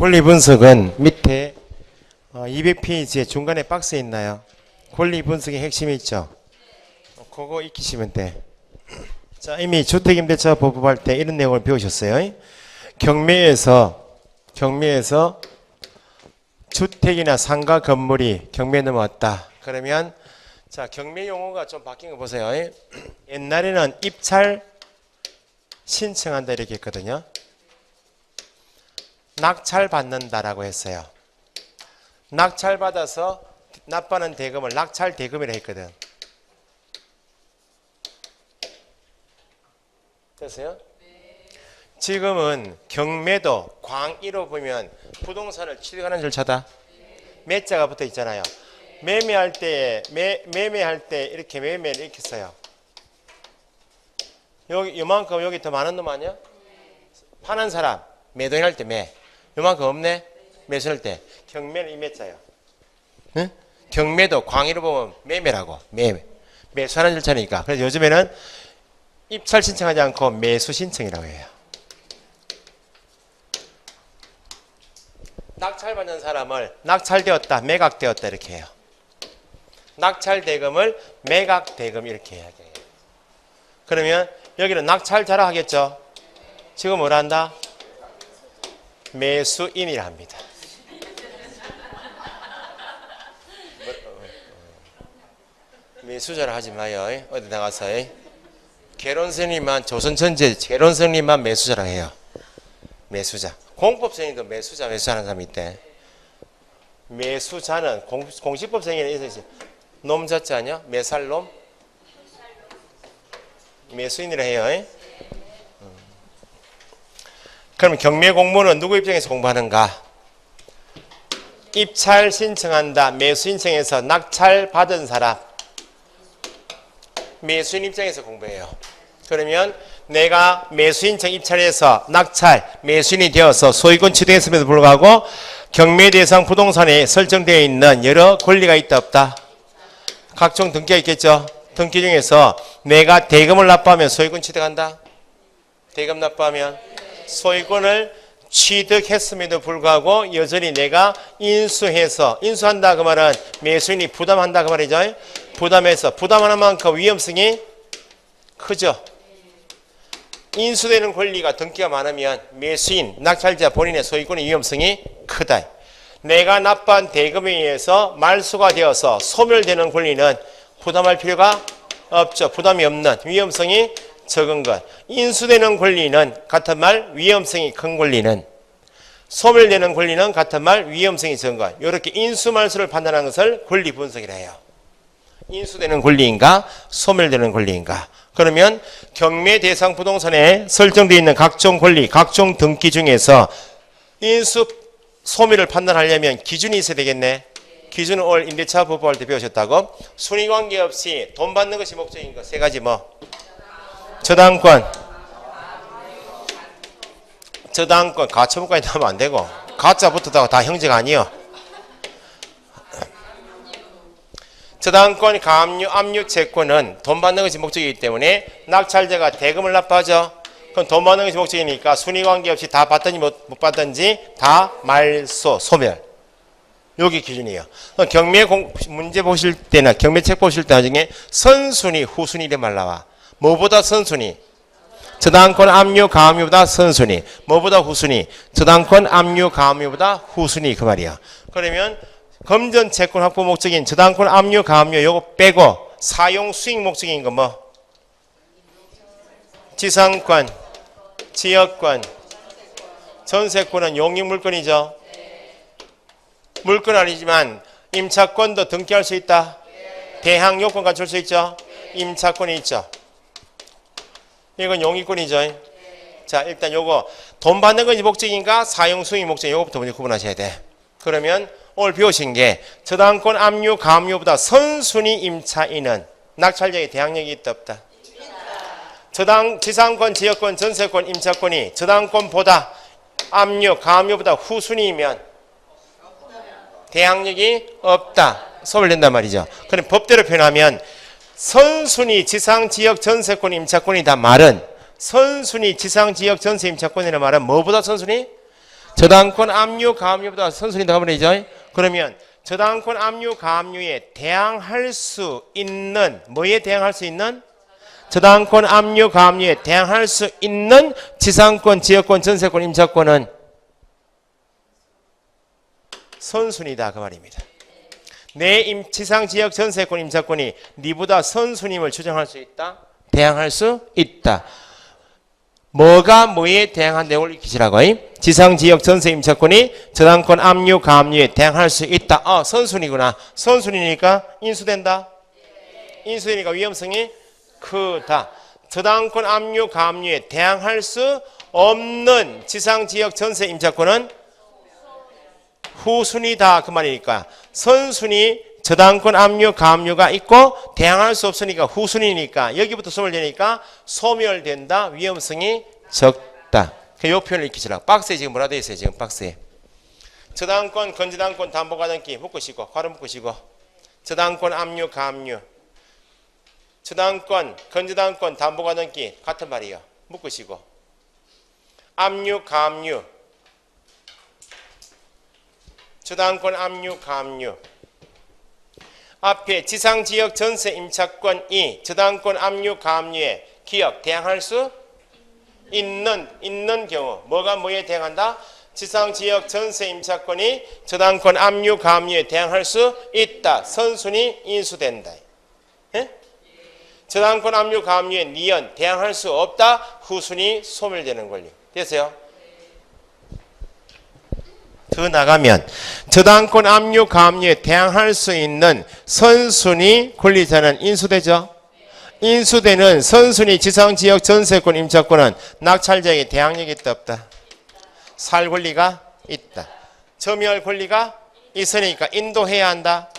권리 분석은 밑에 200페이지에 중간에 박스에 있나요? 권리 분석의 핵심이 있죠. 그거 익히시면 돼. 자, 이미 주택임대차 보급할 때 이런 내용을 배우셨어요. 경매에서 주택이나 상가 건물이 경매에 넘어왔다. 그러면 자, 경매 용어가 좀 바뀐 거 보세요. 옛날에는 입찰 신청한다 이렇게 했거든요. 낙찰 받는다라고 했어요. 낙찰 받아서 납부하는 대금을 낙찰 대금이라 했거든. 됐어요? 지금은 경매도 광의로 보면 부동산을 취득하는 절차다. 매자가 붙어 있잖아요. 매매할 때 이렇게 매매를 이렇게 써요. 여기 요만큼 여기 더 많은 놈 아니야? 파는 사람 매도할 때 매. 요만큼 없네? 매수할 때 경매는 이 매자예요. 응? 경매도 광의로 보면 매매라고. 매수하는 절차니까. 그래서 요즘에는 입찰 신청하지 않고 매수 신청이라고 해요. 낙찰받는 사람을 낙찰되었다, 매각되었다 이렇게 해요. 낙찰대금을 매각대금 이렇게 해야 돼요. 그러면 여기는 낙찰자라 하겠죠. 지금 뭐라 한다? 매수인이라 합니다. 매수자라 하지 마요. 어디 나가서 개론선님만 조선천재 개론선님만 매수자라 해요. 매수자. 공법생님도 매수하는 사람이 있대. 매수자는 공식법생에는 있어야지. 놈 자체 아니야? 매살놈? 매수인이라 해요. 그럼 경매 공모는 누구 입장에서 공부하는가? 입찰 신청한다. 매수 신청해서 낙찰 받은 사람. 매수인 입장에서 공부해요. 그러면 내가 매수 신청 입찰해서 낙찰 매수인이 되어서 소유권 취득했음에도 불구하고 경매 대상 부동산에 설정되어 있는 여러 권리가 있다 없다? 각종 등기가 있겠죠. 등기 중에서 내가 대금을 납부하면 소유권 취득한다. 대금 납부하면 소유권을 취득했음에도 불구하고 여전히 내가 인수한다 그 말은 매수인이 부담한다 그 말이죠. 부담해서 부담하는 만큼 위험성이 크죠. 인수되는 권리가 등기가 많으면 매수인, 낙찰자 본인의 소유권의 위험성이 크다. 내가 납부한 대금에 의해서 말소가 되어서 소멸되는 권리는 부담할 필요가 없죠. 부담이 없는 위험성이 적은 것. 인수되는 권리는 같은 말 위험성이 큰 권리는, 소멸되는 권리는 같은 말 위험성이 적은 것. 이렇게 인수말소를 판단하는 것을 권리 분석이라 해요. 인수되는 권리인가 소멸되는 권리인가. 그러면 경매 대상 부동산에 설정되어 있는 각종 권리, 각종 등기 중에서 인수 소멸을 판단하려면 기준이 있어야 되겠네. 기준은 오늘 임대차 보호할 때 배우셨다고. 순위관계 없이 돈 받는 것이 목적인 거 세 가지 뭐? 저당권, 가처분까지 하면 안 되고 가짜 붙었다고 다 형제가 아니요. 저당권, 가압류, 압류, 채권은 돈 받는 것이 목적이기 때문에 낙찰자가 대금을 납부하죠. 그럼 돈 받는 것이 목적이니까 순위관계 없이 다 받든지 못 받든지 다 말소, 소멸. 여기 기준이에요. 경매 문제 보실 때나 경매책 보실 때 나중에 선순위, 후순위 이런 말 나와. 뭐보다 선순위? 저당권, 압류, 가압류보다 선순위. 뭐보다 후순위? 저당권, 압류, 가압류보다 후순위 그 말이야. 그러면 금전 채권 확보 목적인 저당권, 압류, 가압류 요거 빼고 사용 수익 목적인 거 뭐? 지상권, 지역권, 전세권은 용익 물건이죠. 물건 아니지만 임차권도 등기할 수 있다. 대항 요건 갖출 수 있죠. 임차권이 있죠. 이건 용익권이죠. 자, 일단 요거 돈 받는 것이 목적인가 사용 수익 목적 요거부터 먼저 구분하셔야 돼. 그러면 오늘 배우신 게 저당권, 압류, 가압류보다 선순위 임차인은 낙찰자의 대항력이 있다 없다? 지상권, 지역권, 전세권, 임차권이 저당권보다 압류, 가압류보다 후순위이면 대항력이 없다. 소멸된단 말이죠. 그럼 법대로 표현하면 선순위 지상, 지역, 전세권, 임차권이다 말은 선순위 지상, 지역, 전세, 임차권이라는 말은 뭐보다 선순위? 저당권 압류 가압류보다 선순위 더 가버리죠. 그러면 저당권 압류 가압류에 대항할 수 있는 뭐에 대항할 수 있는 저당권 압류 가압류에 대항할 수 있는 지상권, 지역권, 전세권, 임차권은 선순위다 그 말입니다. 내 지상, 지역, 전세권, 임차권이 니보다 선순임을 추정할 수 있다. 대항할 수 있다. 뭐가 뭐에 대항한 내용을 익히시라고. 지상, 지역, 전세, 임차권이 저당권 압류, 가압류에 대항할 수 있다. 선순위구나. 선순위니까 인수된다. 인수되니까 위험성이 크다. 저당권 압류, 가압류에 대항할 수 없는 지상, 지역, 전세, 임차권은 후순위다 그 말이니까 선순위 저당권 압류, 가압류가 있고 대항할 수 없으니까 후순위니까 여기부터 소멸되니까 소멸된다. 위험성이 적다. 이 표현을 익히시라고. 박스에 지금 뭐라 되어 있어요? 지금 박스에 저당권, 건저당권, 담보가등기 묶으시고 괄호 묶으시고 저당권 압류, 가압류 저당권, 건저당권, 담보가등기 같은 말이에요. 묶으시고 압류, 가압류 저당권 압류, 가압류 앞에 지상, 지역, 전세, 임차권이 저당권 압류, 가압류에 기업 대항할 수 있는 경우 뭐가 뭐에 대항한다? 지상, 지역, 전세, 임차권이 저당권 압류, 가압류에 대항할 수 있다. 선순위 인수된다. 예? 저당권 압류, 가압류에 니은 대항할 수 없다. 후순위 소멸되는 권리. 됐어요? 더 나가면 저당권 압류, 가압류에 대항할 수 있는 선순위 권리자는 인수되죠. 인수되는 선순위 지상, 지역, 전세권, 임차권은 낙찰자에게 대항력이 있다 없다? 살 권리가 있다. 점유할 권리가 있으니까 인도해야 한다.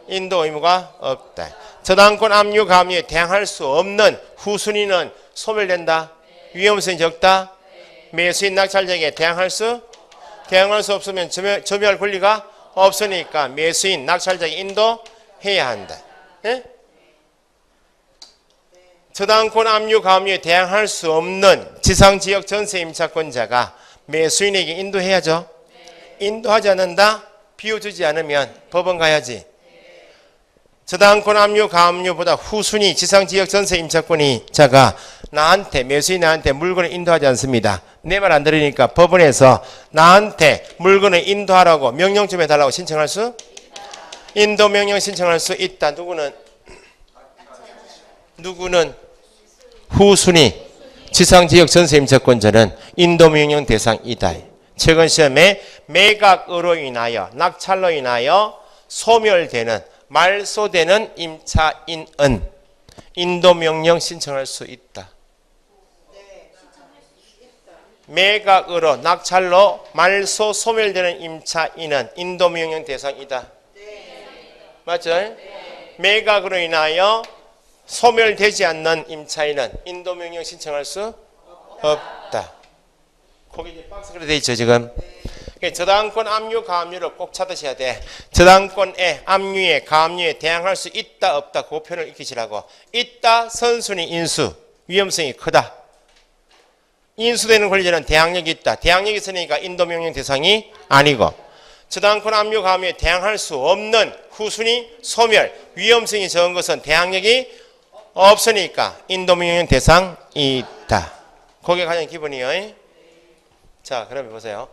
인도 의무가 없다. 저당권 압류, 가압류에 대항할 수 없는 후순위는 소멸된다. 위험성이 적다. 매수인 낙찰자에게 대항할 수 없으면 점유할 권리가 없으니까 매수인 낙찰자에게 인도해야 한다. 예? 저당권 압류, 가압류에 대항할 수 없는 지상, 지역, 전세, 임차권자가 매수인에게 인도해야죠. 인도하지 않는다. 비워주지 않으면 법원 가야지. 저당권 압류, 가압류보다 후순위 지상, 지역, 전세, 임차권이 자가 나한테 매수인한테 물건을 인도하지 않습니다. 내 말 안 들으니까 법원에서 나한테 물건을 인도하라고 명령 좀 해달라고 신청할 수 인도 명령 신청할 수 있다. 누구는 후순위 지상, 지역, 전세, 임차권자는 인도 명령 대상이다. 최근 시험에 매각으로 인하여 낙찰로 인하여 소멸되는 말소되는 임차인은 인도 명령 신청할 수 있다. 매각으로 낙찰로 말소 소멸되는 임차인은 인도 명령 대상이다. 맞죠? 매각으로 인하여 소멸되지 않는 임차인은 인도 명령 신청할 수 없다. 거기 이제 박스 그래 돼 있죠 지금. 저당권 압류, 가압류를 꼭 찾으셔야 돼. 저당권의 압류에, 가압류에 대항할 수 있다 없다 그 표현을 익히시라고. 있다 선순위 인수 위험성이 크다. 인수되는 권리자는 대항력이 있다. 대항력이 있으니까 인도명령 대상이 아니고 저당권 압류, 가압류에 대항할 수 없는 후순위 소멸 위험성이 적은 것은 대항력이 없으니까 인도명령 대상이 있다. 그게 가장 기본이에요. 자 그러면 보세요.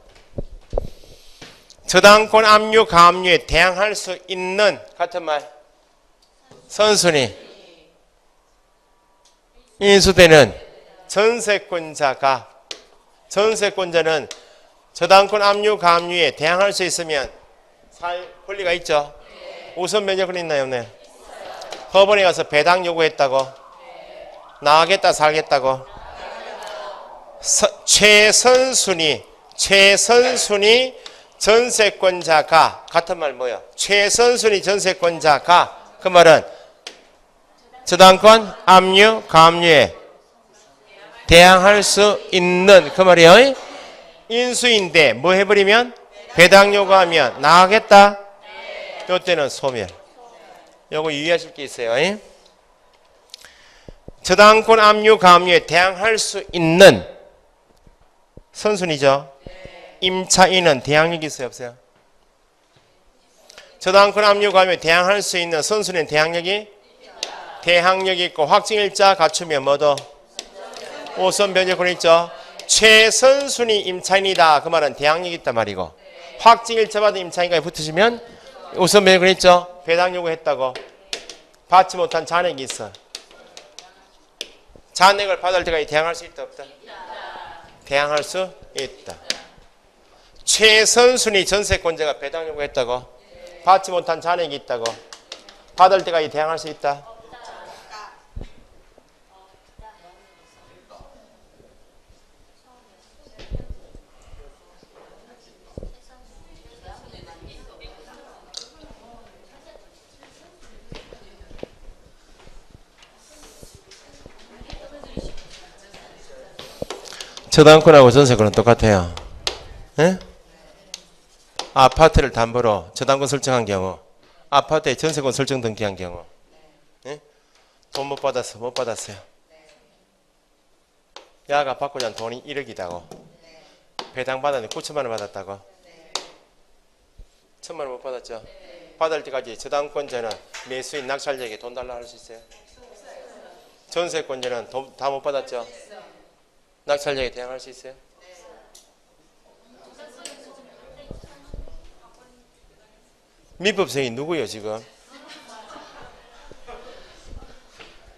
저당권 압류, 가압류에 대항할 수 있는 같은 말 선순위 인수되는 전세권자는 저당권 압류, 가압류에 대항할 수 있으면 살 권리가 있죠. 우선 면제권 있나요 없나요? 법원에 가서 배당 요구했다고 나가겠다 살겠다고 최선순위 전세권자가 같은 말 뭐예요? 최선순위 전세권자가 그 말은 저당권 압류, 가압류에 대항할 수 있는 그 말이에요. 인수인데 뭐 해버리면 배당 요구하면 나가겠다. 이때는 소멸. 요거 유의하실 게 있어요. 저당권 압류, 가압류에 대항할 수 있는 선순위죠. 임차인은 대항력이 있어요, 없어요? 저당권 압류가하면 대항할 수 있는 선순위는 대항력이? 대항력이 있고 확증일자 갖추면 뭐도? 우선 변제권 있죠. 최선순위 임차인이다. 그 말은 대항력이 있단 말이고 확증일자 받은 임차인까지 붙으시면 우선 변제권 있죠. 배당 요구했다고 받지 못한 잔액이 있어. 잔액을 받을 때까지 대항할 수 있다 없다? 대항할 수 있다. 최선순위 전세권자가 배당 요구했다고 받지 못한 잔액이 있다고 받을 때까지 대항할 수 있다. 저당권하고 전세권은 똑같아요. 예? 아파트를 담보로 저당권 설정한 경우, 아파트에 전세권 설정 등기한 경우, 예? 돈 못 받았어, 못 받았어요. 야가 받고자 한 돈이 1억이다고. 배당 받았는데 9천만 원 받았다고. 1천만 원 못 받았죠. 받을 때까지 저당권자는 매수인 낙찰자에게 돈 달라 할 수 있어요. 전세권자는 돈 다 못 받았죠. 낙찰자에게 대항할 수 있어요? 민법생이 누구예요 지금?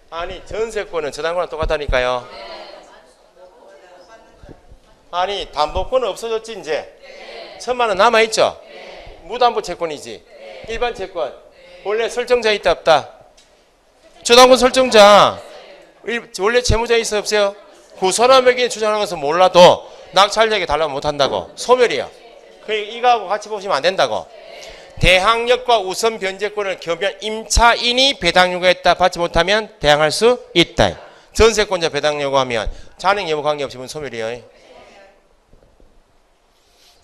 아니 전세권은 저당권은 똑같다니까요. 아니 담보권은 없어졌지 이제. 1천만 원 남아있죠? 무담보 채권이지. 일반 채권 원래 설정자 있다 없다? 저당권 설정자 원래 채무자 있어 없어요? 그 사람에게 주장하는 것은 몰라도 낙찰자에게 달라면 못한다고. 소멸이야. 이거하고 같이 보시면 안 된다고. 대항력과 우선 변제권을 겸비한 임차인이 배당 요구했다. 받지 못하면 대항할 수 있다. 전세권자 배당 요구하면 잔액 여부 관계없이 소멸이에요.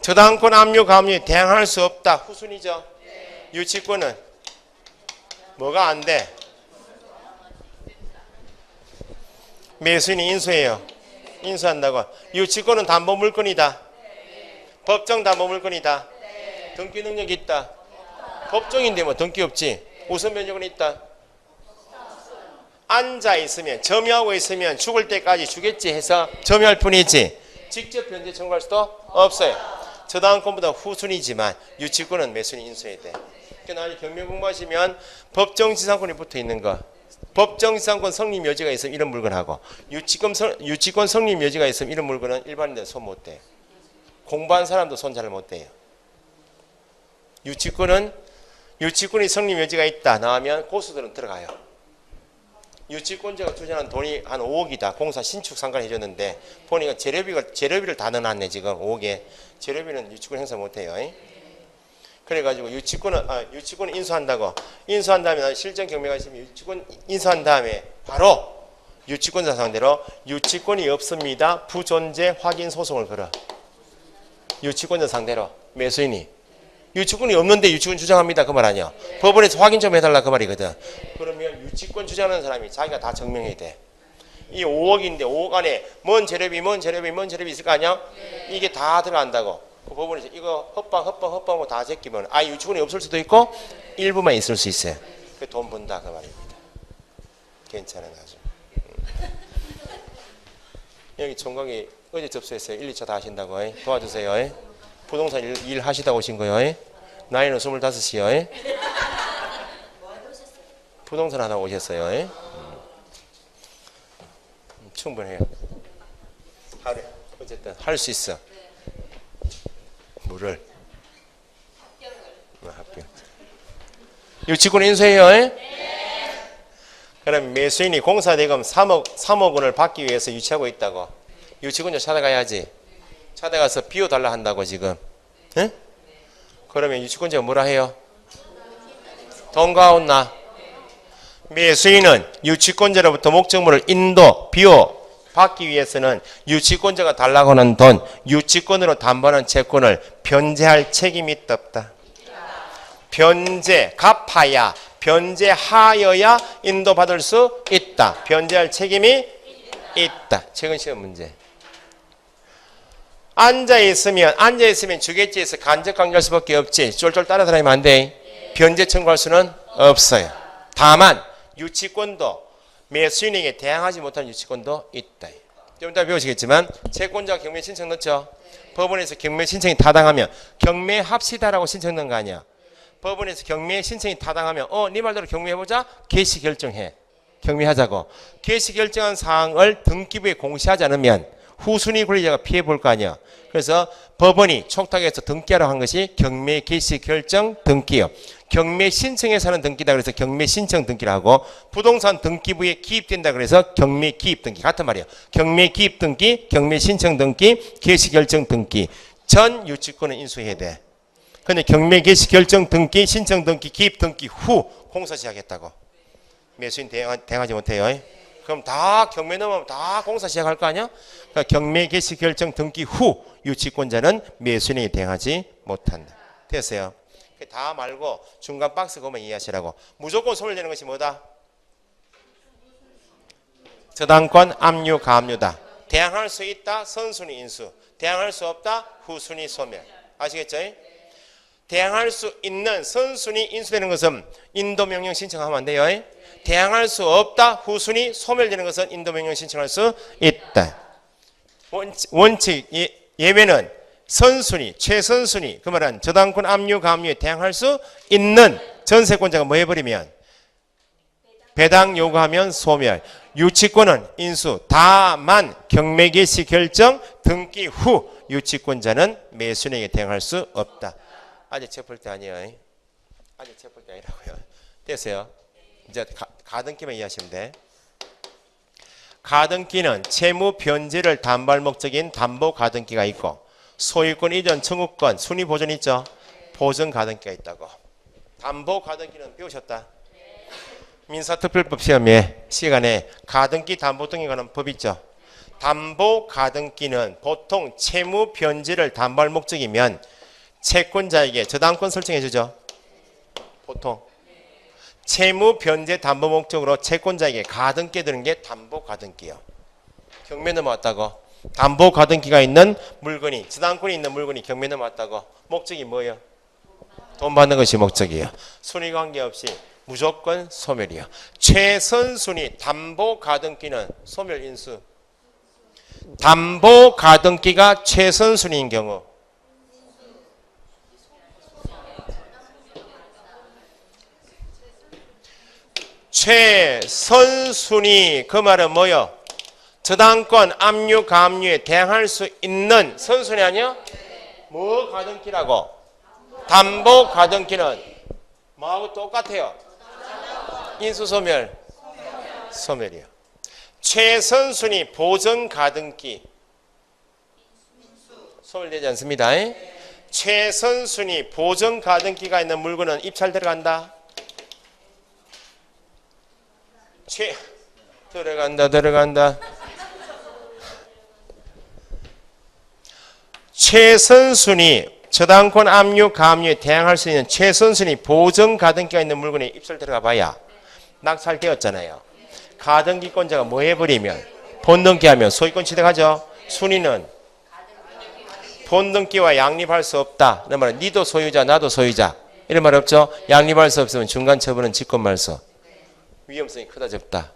저당권 압류 가압류 대항할 수 없다. 후순위죠. 유치권은 뭐가 안 돼? 매수인이 인수해요. 인수한다고. 유치권은 담보 물건이다. 법정 담보 물건이다. 등기 능력이 있다. 법정인데 뭐 등기 없지. 우선 변제권 있다. 앉아 있으면 점유하고 있으면 죽을 때까지 주겠지 해서 점유할 뿐이지 직접 변제 청구할 수도 없어요. 저당권보다 후순위지만 유치권은 매수인이 인수해야 돼. 그러니까 나중에 경매 공부하시면 법정지상권이 붙어 있는 거. 법정지상권 성립 여지가 있으면 이런 물건하고 유치권 성립 여지가 있으면 이런 물건은 일반인들은 손 못 대요. 공부한 사람도 손 잘 못 대요. 유치권이 성립 여지가 있다 나오면 고수들은 들어가요. 유치권자가 투자한 돈이 한 5억이다. 공사 신축 상가를 해줬는데 보니까 재료비를 다 넣어놨네 지금 5억에. 재료비는 유치권 행사 못 해요. 그래가지고 유치권을 인수한 다음에 실전 경매가 있으면 유치권 인수한 다음에 바로 유치권자 상대로 유치권이 없습니다. 부존재 확인 소송을 걸어. 유치권자 상대로 매수인이 유치권이 없는데 유치권 주장합니다. 그 말 아니야. 법원에서 확인 좀 해달라 그 말이거든. 그러면 유치권 주장하는 사람이 자기가 다 증명해야 돼. 이 5억인데 5억 안에 뭔 재료비 있을 거 아니야? 이게 다 들어간다고. 그 법원에서 이거 헛방 다 제끼면 유치권이 없을 수도 있고 일부만 있을 수 있어요. 그 돈 번다 그 말입니다. 괜찮은 아주. 여기 총각이 어제 접수했어요. 1, 2차 다 하신다고. 도와주세요. 부동산 일 하시다 오신 거요. 나이는 25이요. 부동산 하다 오셨어요. 충분해요. 하루에 어쨌든 할 수 있어. 뭐를? 합격. 유치권 인수해요. 그럼 매수인이 공사대금 3억 원을 받기 위해서 유치하고 있다고. 유치권자 찾아가야지. 찾아가서 비워달라 한다고 지금. 에? 그러면 유치권자가 뭐라 해요? 돈가 온나? 매수인은 유치권자로부터 목적물을 비워 받기 위해서는 유치권자가 달라고 하는 돈, 유치권으로 담보하는 채권을 변제할 책임이 없다. 변제하여야 인도받을 수 있다. 변제할 책임이 있다. 최근 시험 문제. 앉아있으면 주객지에서 간접 강조할 수밖에 없지. 쫄쫄 따라다니면 안 돼. 변제 청구할 수는 없어요. 다만 유치권도 매수인에게 대항하지 못한 유치권도 있다. 좀 이따 배우시겠지만 채권자 경매 신청 넣죠. 법원에서 경매 신청이 타당하면 경매합시다라고 신청 넣은 거 아니야. 법원에서 경매 신청이 타당하면 네 말대로 경매해보자. 개시 결정해. 경매하자고. 개시 결정한 사항을 등기부에 공시하지 않으면 후순위 권리자가 피해 볼 거 아니야. 그래서 법원이 촉탁해서 등기하라고 한 것이 경매 개시 결정 등기요. 경매 신청에서 하는 등기다 그래서 경매 신청 등기를 하고 부동산 등기부에 기입된다 그래서 경매 기입 등기 같은 말이에요. 경매 기입 등기, 경매 신청 등기, 개시 결정 등기 전 유치권은 인수해야 돼. 근데 경매 개시 결정 등기, 신청 등기, 기입 등기 후 공사 시작했다고. 매수인 대응하지 못해요. 그럼 다 경매 넘으면 다 공사 시작할 거 아니야? 그러니까 경매 개시 결정 등기 후 유치권자는 매수인에게 대응하지 못한다. 됐어요? 다 말고 중간 박스 그것만 이해하시라고. 무조건 소멸되는 것이 뭐다? 저당권 압류 가압류다. 대항할 수 있다 선순위 인수, 대항할 수 없다 후순위 소멸. 아시겠죠? 대항할 수 있는 선순위 인수되는 것은 인도명령 신청하면 안 돼요. 대항할 수 없다 후순위 소멸되는 것은 인도명령 신청할 수 있다. 원칙 예외는 선순위, 최선순위, 그 말은 저당권 압류 가압류에 대항할 수 있는 전세권자가 뭐 해버리면 배당 요구하면 소멸, 유치권은 인수. 다만 경매 개시 결정 등기 후 유치권자는 매수인에게 대항할 수 없다. 아직 체포할 때 아니에요. 아직 체포할 때 아니라고요. 됐어요. 이제 가등기만 이해하시면 돼. 가등기는 채무 변제를 담보할 목적인 담보 가등기가 있고 소유권 이전 청구권 순위 보전 있죠. 보전 가등기가 있다고. 담보 가등기는 배우셨다. 민사특별법 시간에 가등기 담보 등에 관한 법 있죠. 담보 가등기는 보통 채무 변제를 담보할 목적이면 채권자에게 저당권 설정해 주죠. 보통 채무 변제 담보 목적으로 채권자에게 가등기 드는 게 담보 가등기요. 경매 넘어왔다고. 담보 가등기가 있는 물건이, 저당권이 있는 물건이 경매 넘어왔다고. 목적이 뭐예요? 돈 받는 것이 목적이에요. 순위 관계없이 무조건 소멸이요. 최선순위 담보 가등기는 소멸 인수. 담보 가등기가 최선순위인 경우 최선순위 그 말은 뭐요? 저당권 압류 가압류에 대항할 수 있는 선순위 아니야? 뭐 가등기라고? 담보 가등기는 뭐하고 똑같아요? 인수소멸 소멸이요. 최선순위 보전 가등기 소멸되지 않습니다. 최선순위 보전 가등기가 있는 물건은 입찰 들어간다. 들어간다. 최선순위 저당권 압류 가압류에 대항할 수 있는 최선순위 보전 가등기가 있는 물건에 입찰 들어가 봐야 낙찰되었잖아요. 가등기권자가 뭐 해버리면 본등기하면 소유권 취득하죠. 순위는 본등기와 양립할 수 없다. 그 말은 니도 소유자 나도 소유자 이런 말 없죠. 양립할 수 없으면 중간 처분은 직권말소. 위험성이 크다 적다.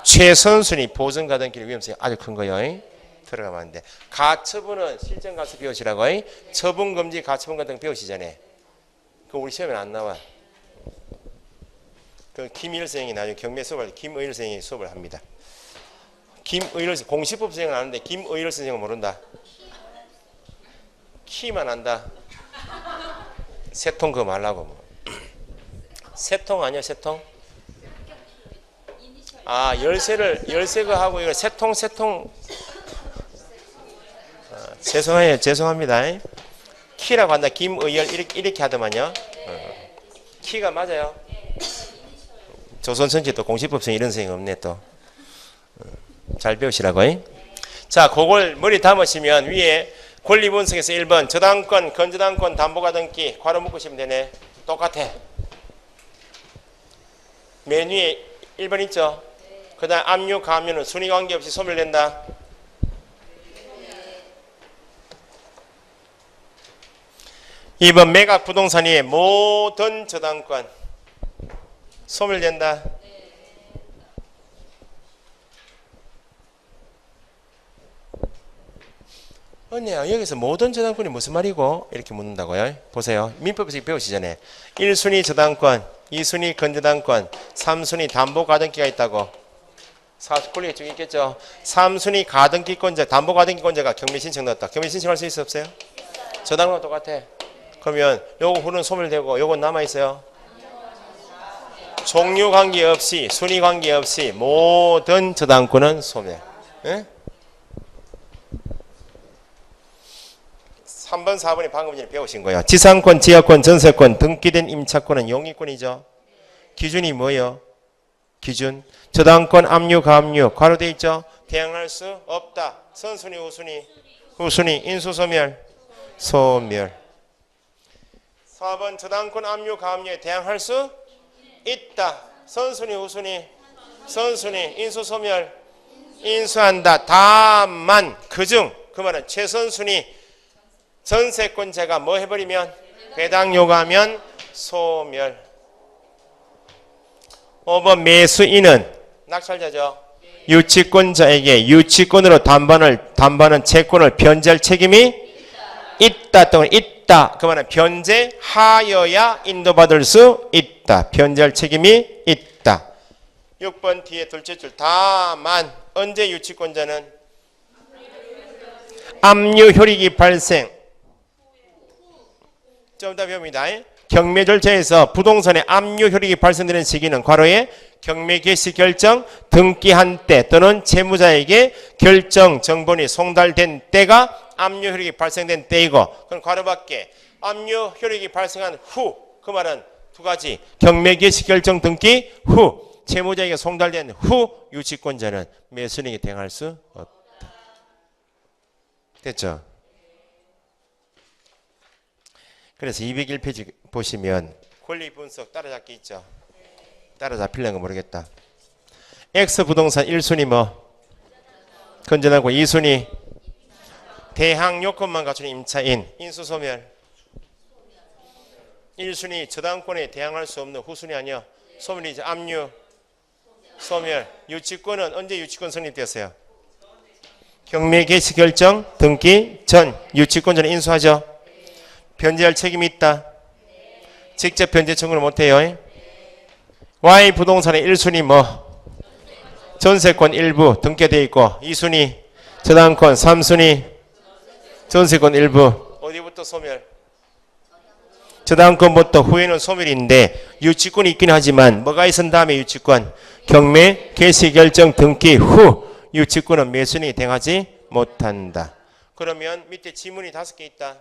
최선순위 보전 가등기의 위험성이 아주 큰 거예요. 들어가면 안 돼. 가처분은 실전 가서 배우시라고. 처분금지 가처분 같은 거 배우시잖아요. 그거 우리 시험에 안 나와. 그 김의일 선생이 나중에 경매 수업할 때 김의일 선생이 수업을 합니다. 김의일 공시법 선생은 아는데 김의일 선생은 모른다. 키만 안다. 세통 그거 말라고 뭐. 세통 아니야 세통? 아 열쇠가 하고 이거 세통 죄송합니다. 키라고 한다. 김의열 이렇게 하더만요. 키가 맞아요. 조선 전체 또 공시법상 이런 선생님 없네 또. 잘 배우시라고. 자, 그걸 머리 담으시면 위에 권리 분석에서 1번 저당권, 건저당권, 담보가등기 괄호 묶으시면 되네. 똑같아. 맨 위에 1번 있죠. 그 다음 압류, 가압류는 순위 관계없이 소멸된다. 2번 매각 부동산 위에 모든 저당권 소멸된다. 언니야 여기서 모든 저당권이 무슨 말이고? 이렇게 묻는다고요. 보세요. 민법에서 배우시잖아요. 1순위 저당권, 2순위 건저당권, 3순위 담보가등기가 있다고. 사수권리가 쭉 있겠죠. 3순위 가등기권자, 담보가등기권자가 경매신청 넣었다. 경매신청할 수 있어 없어요? 저당권 똑같아. 그러면 요거 후는 소멸되고 요건 남아있어요. 종류 관계없이 순위 관계없이 모든 저당권은 소멸. 예? 3번, 4번이 방금 전에 배우신 거예요. 지상권, 지하권, 전세권, 등기된 임차권은 용의권이죠. 기준이 뭐예요? 기준. 저당권, 압류, 가압류. 괄호되어 있죠. 대항할 수 없다. 선순위, 후순위. 후순위, 인수소멸. 소멸. 4번 저당권, 압류, 가압류에 대항할 수 있다. 선순위, 후순위. 선순위, 인수소멸. 인수한다. 다만 그중 그 말은 최선순위 전세권자가 뭐 해버리면 배당 요구하면 소멸. 5번 매수인은 낙찰자죠. 유치권자에게 유치권으로 담보하는 채권을 변제할 책임이 있다 또는 있다. 그 말은 변제하여야 인도받을 수 있다. 변제할 책임이 있다. 6번 뒤에 둘째 줄 다만 언제 유치권자는 압류 효력이 발생. 좀 더 배웁니다. 경매 절차에서 부동산의 압류 효력이 발생되는 시기는 괄호에 경매 개시 결정 등기한 때 또는 채무자에게 결정 정본이 송달된 때가 압류 효력이 발생된 때이고, 그럼 괄호 밖에 압류 효력이 발생한 후, 그 말은 두 가지. 경매 개시 결정 등기 후, 채무자에게 송달된 후 유치권자는 매수인에게 대항할 수 없다. 됐죠? 그래서 201페이지 보시면 권리 분석 따라잡기 있죠. 따라잡히려는 거 모르겠다. X 부동산 1순위 뭐? 건전하고 2순위 대항 요건만 갖춘 임차인 인수소멸. 1순위 저당권에 대항할 수 없는 후순위 아니요. 소멸이죠. 압류 소멸. 유치권은 언제 유치권 성립되었어요? 경매 개시 결정 등기 전 유치권 전에 인수하죠. 변제할 책임이 있다. 직접 변제 청구를 못해요. Y 부동산의 1순위 뭐? 전세권 일부 등기되어 있고 2순위 저당권 3순위 전세권 일부 어디부터 소멸? 저당권부터 후에는 소멸인데 유치권이 있긴 하지만 뭐가 있은 다음에 유치권? 경매 개시 결정 등기 후 유치권은 매수인이 대항하지 못한다. 그러면 밑에 지문이 5개 있다.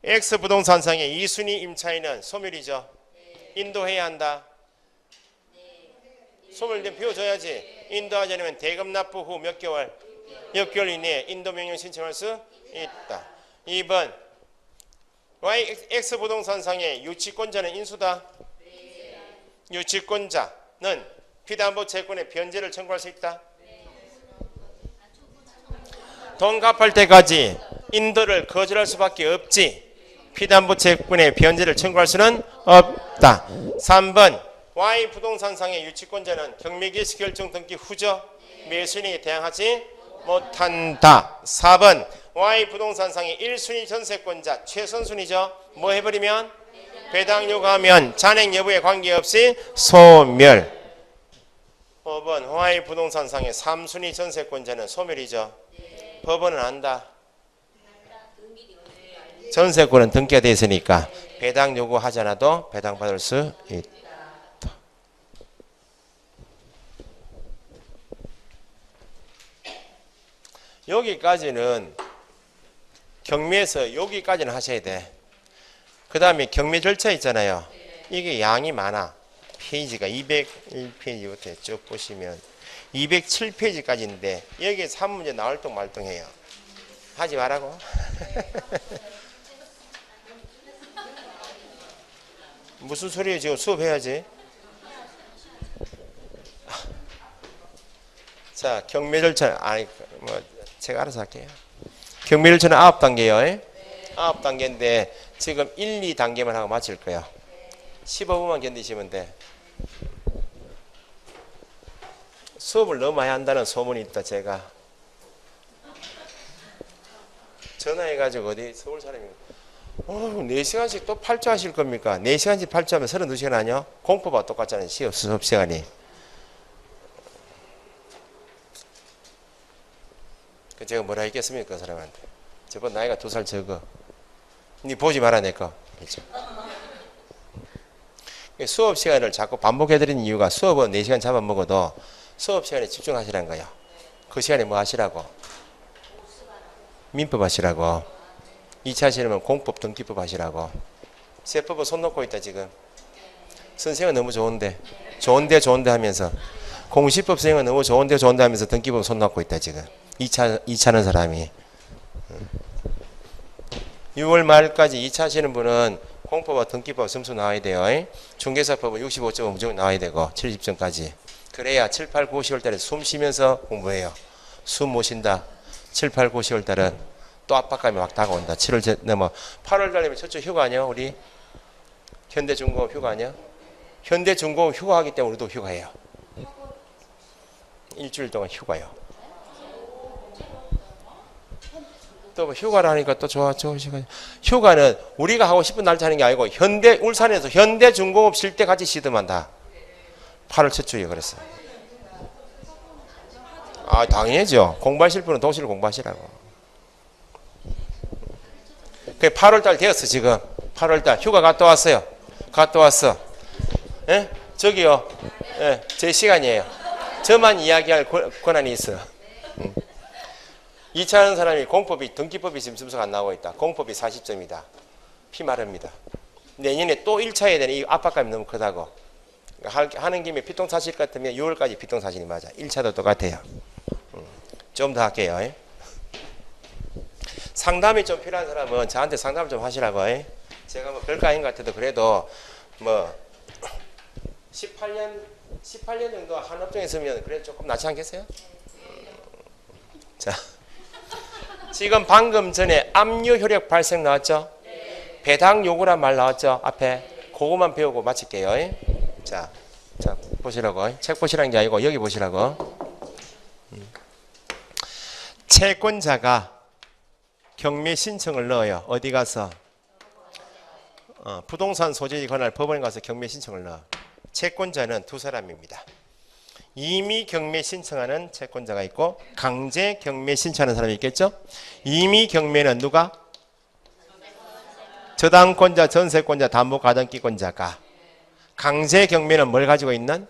X 부동산상의 2순위 임차인은 소멸이죠. 인도해야 한다. 소멸된 비워줘야지. 인도하지 않으면 대금 납부 후 몇 개월? 6개월 이내에 인도명령 신청할 수 있다. 2번 X 부동산상의 유치권자는 인수다. 유치권자는 피담보 채권의 변제를 청구할 수 있다. 돈 갚을 때까지 인도를 거절할 수밖에 없지. 피담보 채권의 변제를 청구할 수는 없다. 3번 Y 부동산상의 유치권자는 경매 개시 결정 등기 후죠. 매수인에게 대항하지 못한다. 4번 Y 부동산상의 1순위 전세권자 최선순위죠. 뭐 해버리면 배당 요구하면 잔액 여부에 관계없이 소멸. 5번 Y 부동산상의 3순위 전세권자는 소멸이죠. 법원은 안다. 전세권은 등기가 되어 있으니까 배당 요구하지 않아도 배당받을 수 있다. 여기까지는 경매에서 여기까지는 하셔야 돼. 그 다음에 경매 절차 있잖아요. 이게 양이 많아. 페이지가 201페이지부터 쭉 보시면 207페이지까지인데 여기에서 한 문제 나올 동 말동해요. 하지 말라고. 무슨 소리예요? 지금 수업해야지. 자, 경매 절차 아니 뭐 제가 알아서 할게요. 경매 절차는 9단계예요. 9단계인데 지금 1, 2단계만 하고 마칠 거예요. 15분만 견디시면 돼. 수업을 너무 많이 한다는 소문이 있다. 제가 전화해가지고 어디 서울 사람이 4시간씩 또 8조 하실 겁니까? 4시간씩 8조 하면 32시간 아니요? 공포가 똑같잖아요. 수업 시간이. 제가 뭐라 했겠습니까? 그 사람한테. 저번 나이가 2살 적어. 니 보지 마라 내 거. 그렇죠? 수업 시간을 자꾸 반복해드리는 이유가 수업은 4시간 잡아먹어도 수업 시간에 집중하시라는 거예요. 그 시간에 뭐 하시라고? 민법 하시라고. 2차 하시려면 공법, 등기법 하시라고. 세법은 손 놓고 있다 지금. 선생은 너무 좋은데 하면서 공시법 선생은 너무 좋은데 하면서 등기법 손 놓고 있다 지금. 2차는 사람이. 6월 말까지 2차 하시는 분은 공법과 등기법 점수 나와야 돼요. 중개사법은 65점은 무조건 나와야 되고 70점까지. 그래야 7, 8, 9, 10월 달에 숨 쉬면서 공부해요. 숨 못 쉰다. 7, 8, 9, 10월 달은 또 압박감이 막 다가온다. 7월 넘어 8월 달이면 첫째 휴가 아니야? 우리 현대중공업 휴가 아니야? 현대중공업 휴가하기 때문에 우리도 휴가해요. 일주일 동안 휴가요. 또 휴가를 하니까 또 좋아. 휴가는 우리가 하고 싶은 날짜 하는 게 아니고 울산에서 현대중공업 쉴 때 같이 쉬더만 다. 8월 첫 주에 그랬어. 아 당연하죠. 공부하실 분은 동시에 공부하시라고. 8월 달 되었어 지금. 8월 달 휴가 갔다 왔어요. 갔다 왔어. 예? 저기요. 예, 제 시간이에요. 저만 이야기할 권한이 있어. 2차 하는 사람이 공법이 등기법이 지금 점수가 안 나오고 있다. 공법이 40점이다. 피 마릅니다. 내년에 또 1차 해야 되는 이 압박감이 너무 크다고. 하는 김에 피똥 사실 같으면 6월까지 피똥 사실이 맞아. 1차도 똑같아요. 좀 더 할게요. 상담이 좀 필요한 사람은 저한테 상담을 좀 하시라고. 제가 뭐 별거 아닌 것 같아도 그래도 뭐 18년 정도 한 업종에 있으면 그래도 조금 낫지 않겠어요? 자, 지금 방금 전에 압류 효력 발생 나왔죠? 배당 요구란 말 나왔죠? 앞에 그거만 배우고 마칠게요. 자 보시라고. 책 보시라는 게 아니고 여기 보시라고. 채권자가 경매 신청을 넣어요. 어디 가서? 부동산 소재지 관할 법원에 가서 경매 신청을 넣어. 채권자는 두 사람입니다. 이미 경매 신청하는 채권자가 있고 강제 경매 신청하는 사람이 있겠죠? 이미 경매는 누가? 저당권자, 전세권자, 담보가등기권자가. 강제 경매는 뭘 가지고 있는?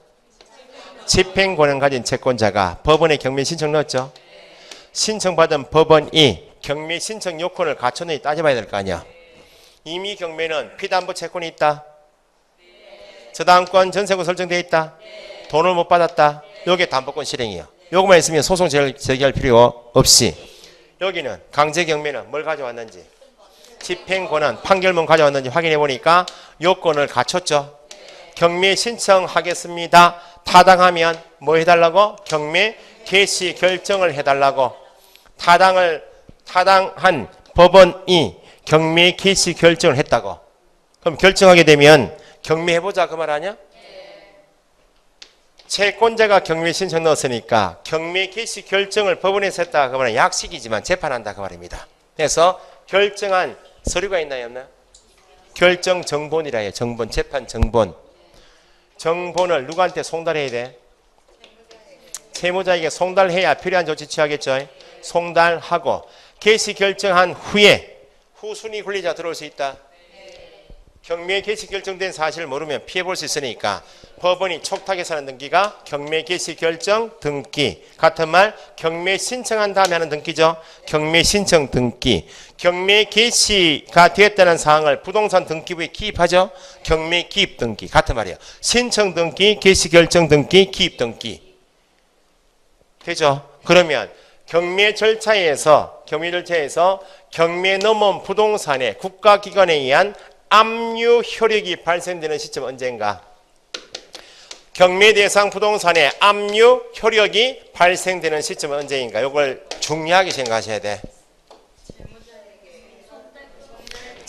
집행권을 가진 채권자가 법원에 경매 신청 넣었죠? 신청받은 법원이 경매 신청 요건을 갖췄는지 따져봐야 될 거 아니야. 이미 경매는 피담보 채권이 있다. 저당권, 전세권 설정되어 있다. 돈을 못 받았다. 요게 담보권 실행이에요. 요거만 있으면 소송 제기할 필요 없이. 여기는 강제 경매는 뭘 가져왔는지, 집행권은 판결문 가져왔는지 확인해 보니까 요건을 갖췄죠. 경매 신청하겠습니다. 타당하면 뭐 해달라고? 경매 개시 결정을 해달라고. 타당한 법원이 경매 개시 결정을 했다고. 그럼 결정하게 되면 경매해보자 그 말 아니야? 채권자가 경매 신청 넣었으니까 경매 개시 결정을 법원에서 했다 그 말은 약식이지만 재판한다 그 말입니다. 그래서 결정한 서류가 있나요 없나요? 결정 정본이라 해요. 정본, 재판 정본. 정본을 누구한테 송달해야 돼? 채무자에게 송달해야 필요한 조치 취하겠죠. 송달하고 개시 결정한 후에 후순위 권리자 들어올 수 있다. 경매 개시 결정된 사실을 모르면 피해볼 수 있으니까 법원이 촉탁해서 하는 등기가 경매 개시 결정 등기. 같은 말 경매 신청한 다음에 하는 등기죠. 경매 신청 등기. 경매 개시가 되었다는 사항을 부동산 등기부에 기입하죠. 경매 기입 등기. 같은 말이에요. 신청 등기, 개시 결정 등기, 기입 등기. 되죠? 그러면 경매 절차에서 경매 넘은 부동산의 국가기관에 의한 압류 효력이 발생되는 시점 언제인가? 경매 대상 부동산의 압류 효력이 발생되는 시점은 언제인가? 이걸 중요하게 생각하셔야 돼.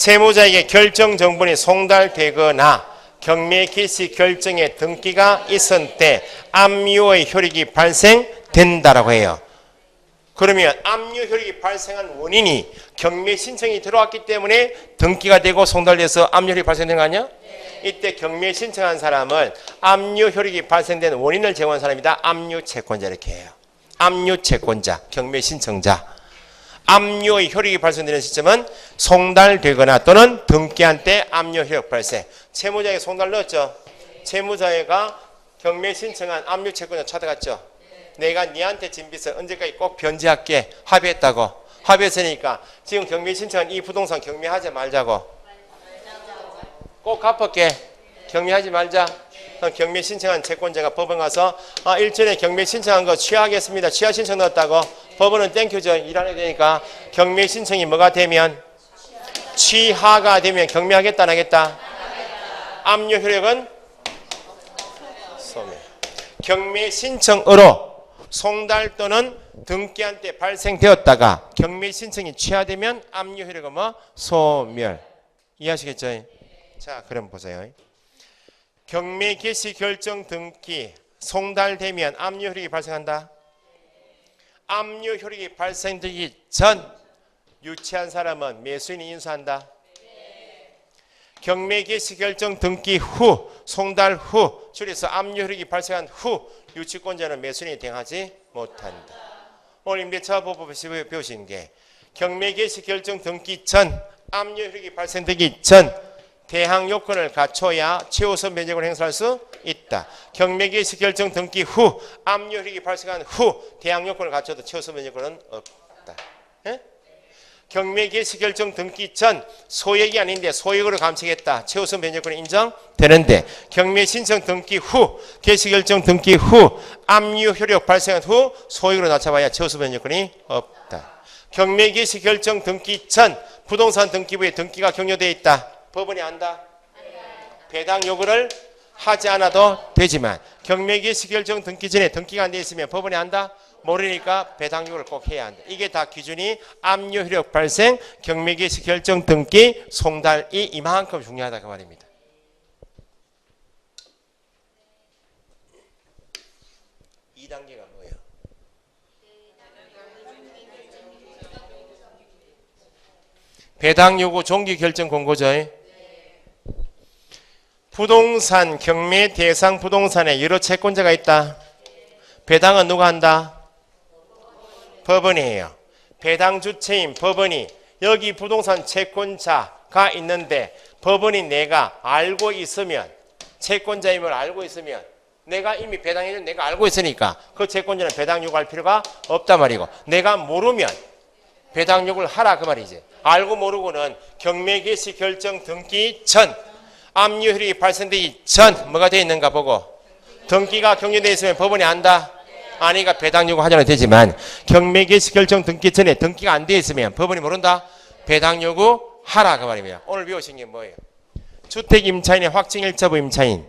채무자에게 결정 정본이 송달되거나 경매 개시 결정에 등기가 있은 때 압류의 효력이 발생된다라고 해요. 그러면 압류 효력이 발생한 원인이 경매 신청이 들어왔기 때문에 등기가 되고 송달돼서 압류 효력이 발생된 거 아니야? 이때 경매 신청한 사람은 압류 효력이 발생된 원인을 제공한 사람이다. 압류 채권자 이렇게 해요. 압류 채권자, 경매 신청자. 압류의 효력이 발생되는 시점은 송달되거나 또는 등기한 때 압류 효력 발생. 채무자에게 송달 넣었죠. 채무자가 경매 신청한 압류 채권자 찾아갔죠. 내가 니한테 진 빚을 언제까지 꼭 변제할게 합의했다고. 합의했으니까 지금 경매 신청한 이 부동산 경매하지 말자고. 꼭 갚을게. 경매하지 말자. 경매 신청한 채권자가 법원 가서 일전에 경매 신청한 거 취하하겠습니다. 취하 신청 넣었다고. 법원은 땡큐죠. 일 안 해야 되니까. 경매 신청이 뭐가 되면? 취하가 되면 경매하겠다 안 하겠다? 압류 효력은 소멸. 경매 신청으로 송달 또는 등기한 때 발생되었다가 경매 신청이 취하되면 압류 효력은 뭐? 소멸. 이해하시겠죠? 자, 그럼 보세요. 경매 개시 결정 등기 송달되면 압류 효력이 발생한다. 압류 효력이 발생되기 전 유치한 사람은 매수인이 인수한다. 경매 개시 결정 등기 후 송달 후 줄여서 압류 효력이 발생한 후 유치권자는 매수인이 대행하지 못한다. 오늘 임대차법에서 배우신 게 경매 개시 결정 등기 전 압류 효력이 발생되기 전 대항 요건을 갖춰야 최우선 면적을 행사할 수 있다. 경매 개시 결정 등기 후 압류 효력이 발생한 후 대항 요건을 갖춰도 최우선 면적은 없다. 예? 경매 개시 결정 등기 전 소액이 아닌데 소액으로 감액했다. 최우선 면적권이 인정되는데 경매 신청 등기 후 개시 결정 등기 후 압류 효력 발생한 후 소액으로 낮춰봐야 최우선 면적권이 없다. 경매 개시 결정 등기 전 부동산 등기부에 등기가 격려되어 있다. 법원이 안다. 배당 요구를 하지 않아도 되지만 경매 개시 결정 등기 전에 등기가 안 돼 있으면 법원이 안다. 모르니까 배당 요구를 꼭 해야 한다. 이게 다 기준이 압류 효력 발생, 경매 개시 결정 등기, 송달이 이만큼 중요하다 그 말입니다. 이 단계가 뭐예요? 배당 요구 종기 결정 공고죠. 부동산 경매 대상 부동산에 여러 채권자가 있다. 배당은 누가 한다? 법원이 해요. 배당 주체인 법원이 여기 부동산 채권자가 있는데 법원이 내가 알고 있으면 채권자임을 알고 있으면 내가 이미 배당해준 내가 알고 있으니까 그 채권자는 배당 요구할 필요가 없단 말이고 내가 모르면 배당 요구를 하라 그 말이지. 알고 모르고는 경매 개시 결정 등기 전 압류 효력이 발생되기 전 뭐가 되어 있는가 보고 등기가 격려되어 있으면 법원이 안다. 아니까 배당 요구 하자는 되지만 경매 개시 결정 등기 전에 등기가 안 되어 있으면 법원이 모른다. 배당 요구 하라 그 말입니다. 오늘 배우신 게 뭐예요? 주택 임차인의 확증 일자부 임차인,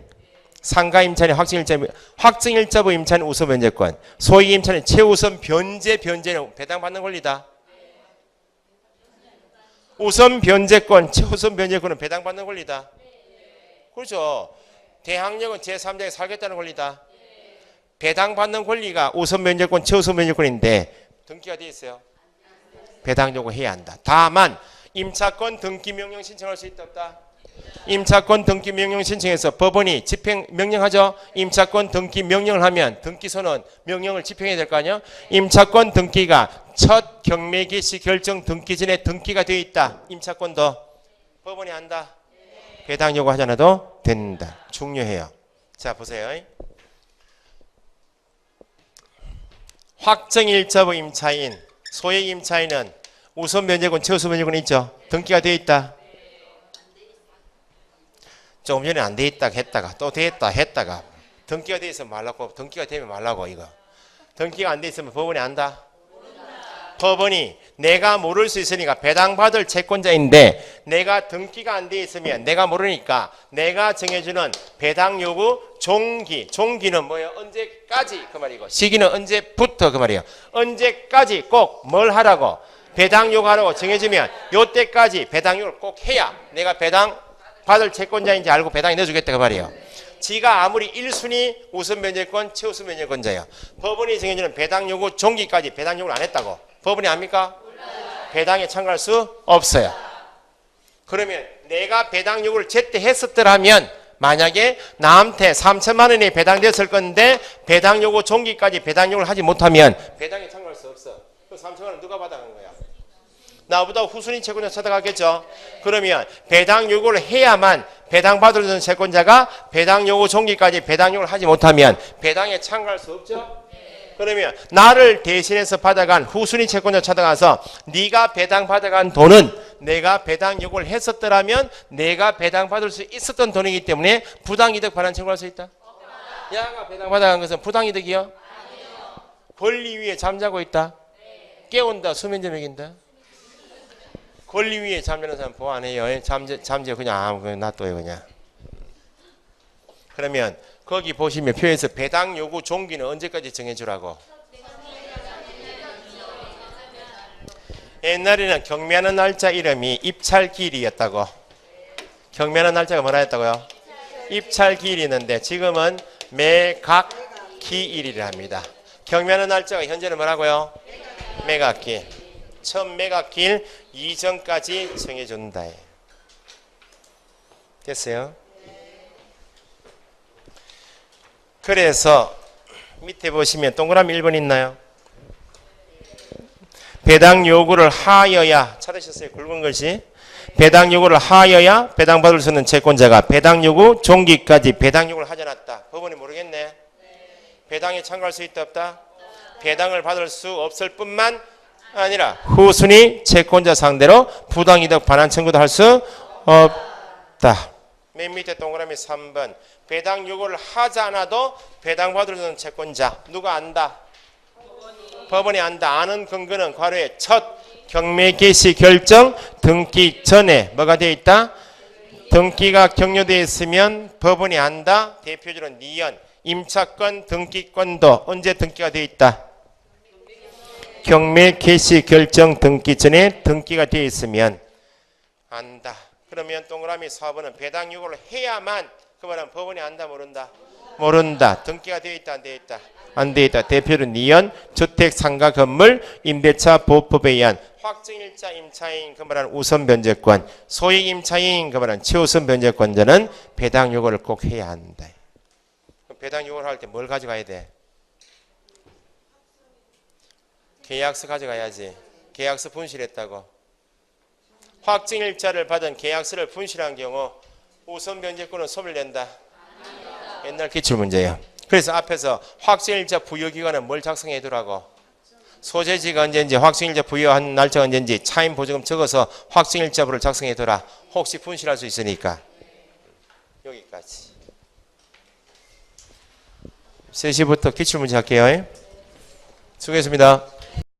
상가 임차인의 확증 일자부 임차인 우선 변제권, 소액 임차인의 최우선 변제는 배당 받는 권리다. 우선 변제권, 최우선 변제권은 배당 받는 권리다. 그렇죠. 대항력은 제3자에 살겠다는 권리다. 배당 받는 권리가 우선 변제권, 최우선 변제권인데 등기가 되어 있어요. 배당 요구해야 한다. 다만 임차권 등기 명령 신청할 수 있다 없다? 임차권 등기 명령 신청해서 법원이 집행 명령하죠. 임차권 등기 명령을 하면 등기소는 명령을 집행해야 될 거 아니야? 임차권 등기가 첫 경매 개시 결정 등기 전에 등기가 되어 있다. 임차권도 법원이 한다. 배당 요구하지 않아도 된다. 중요해요. 자 보세요. 확정 일자부 임차인, 소액 임차인은 우선 변제권, 최우선 변제권이 있죠. 등기가 되어 있다. 조금 전에 안 돼 있다 했다가 또 됐다 했다가 등기가 돼 있으면 말라고. 등기가 되면 말라고. 이거 등기가 안 돼 있으면 법원이 안다. 법원이 내가 모를 수 있으니까 배당받을 채권자인데 내가 등기가 안 돼 있으면 내가 모르니까 내가 정해주는 배당 요구 종기는 뭐예요? 언제까지 그 말이고 시기는 언제부터 그 말이에요. 언제까지 꼭 뭘 하라고? 배당 요구하라고 정해지면 요때까지 배당 요구를 꼭 해야 내가 배당 받을 채권자인지 알고 배당이 넣어주겠다 그 말이에요. 지가 아무리 1순위 우선 면제권, 최우선 면제권자예요. 법원이 정해주는 배당 요구 종기까지 배당 요구를 안 했다고. 법원이 압니까? 배당에 참가할 수 없어요. 그러면 내가 배당 요구를 제때 했었더라면 만약에 나한테 3천만 원이 배당됐을 건데 배당 요구 종기까지 배당 요구를 하지 못하면 배당에 참가할 수 없어. 그 3천만 원 누가 받아간 거야? 나보다 후순위 채권자 찾아가겠죠. 그러면 배당 요구를 해야만 배당 받을 채권자가 배당 요구 종기까지 배당 요구를 하지 못하면 배당에 참가할 수 없죠. 그러면 나를 대신해서 받아간 후순위 채권자 찾아가서 네가 배당 받아간 돈은 내가 배당 요구를 했었더라면 내가 배당 받을 수 있었던 돈이기 때문에 부당이득 반환 청구할 수 있다. 야가 배당 받아간 것은 부당이득이요? 권리 위에 잠자고 있다. 깨운다. 수면제 먹인다. 권리 위에 잠자는 사람 보호 안 해요. 잠재 그냥 아무 놔둬요 그냥. 그러면 거기 보시면 표에서 배당 요구 종기는 언제까지 정해주라고. 옛날에는 경매하는 날짜 이름이 입찰기일이었다고. 경매하는 날짜가 뭐라 했다고요? 입찰기일이었는데 지금은 매각기일이라 합니다. 경매하는 날짜가 현재는 뭐라고요? 매각기일. 첫 매각기일 이전까지 정해준다. 됐어요? 그래서 밑에 보시면 동그라미 1번 있나요? 배당 요구를 하여야 찾으셨어요? 굵은 글씨. 배당 요구를 하여야 배당 받을 수 있는 채권자가 배당 요구 종기까지 배당 요구를 하지 않았다. 법원이 모르겠네. 배당에 참가할 수 있다 없다? 배당을 받을 수 없을 뿐만 아니라 후순위 채권자 상대로 부당이득 반환 청구도 할 수 없다. 맨 밑에 동그라미 3번. 배당 요구를 하지 않아도 배당 받을 수 있는 채권자 누가 안다? 법원이 안다. 아는 근거는 괄호에 첫 경매 개시 결정 등기 전에 뭐가 되어 있다? 등기가 격려되어 있으면 법원이 안다. 대표적으로 니연 임차권 등기권도 언제 등기가 되어 있다? 경매 개시 결정 등기 전에 등기가 되어 있으면 안다. 그러면 동그라미 4번은 배당 요구를 해야만 그 말은 법원이 안다 모른다? 모른다. 등기가 되어 있다 안 되어 있다? 안 되어 있다. 대표로 니연 주택 상가 건물 임대차 보호법에 의한 확정일자 임차인 그 말은 우선 변제권 소액 임차인 그 말은 최우선 변제권자는 배당 요구를 꼭 해야 한다. 배당 요구를 할 때 뭘 가져가야 돼? 계약서 가져가야지. 계약서 분실했다고. 확정일자를 받은 계약서를 분실한 경우 우선 변제권은 소멸된다. 옛날 기출문제예요. 그래서 앞에서 확정일자 부여기간은 뭘 작성해 두라고. 소재지가 언제인지 확정일자 부여한 날짜가 언제인지 차임 보증금 적어서 확정일자부를 작성해 두라. 혹시 분실할 수 있으니까. 여기까지. 3시부터 기출문제 할게요. 수고했습니다.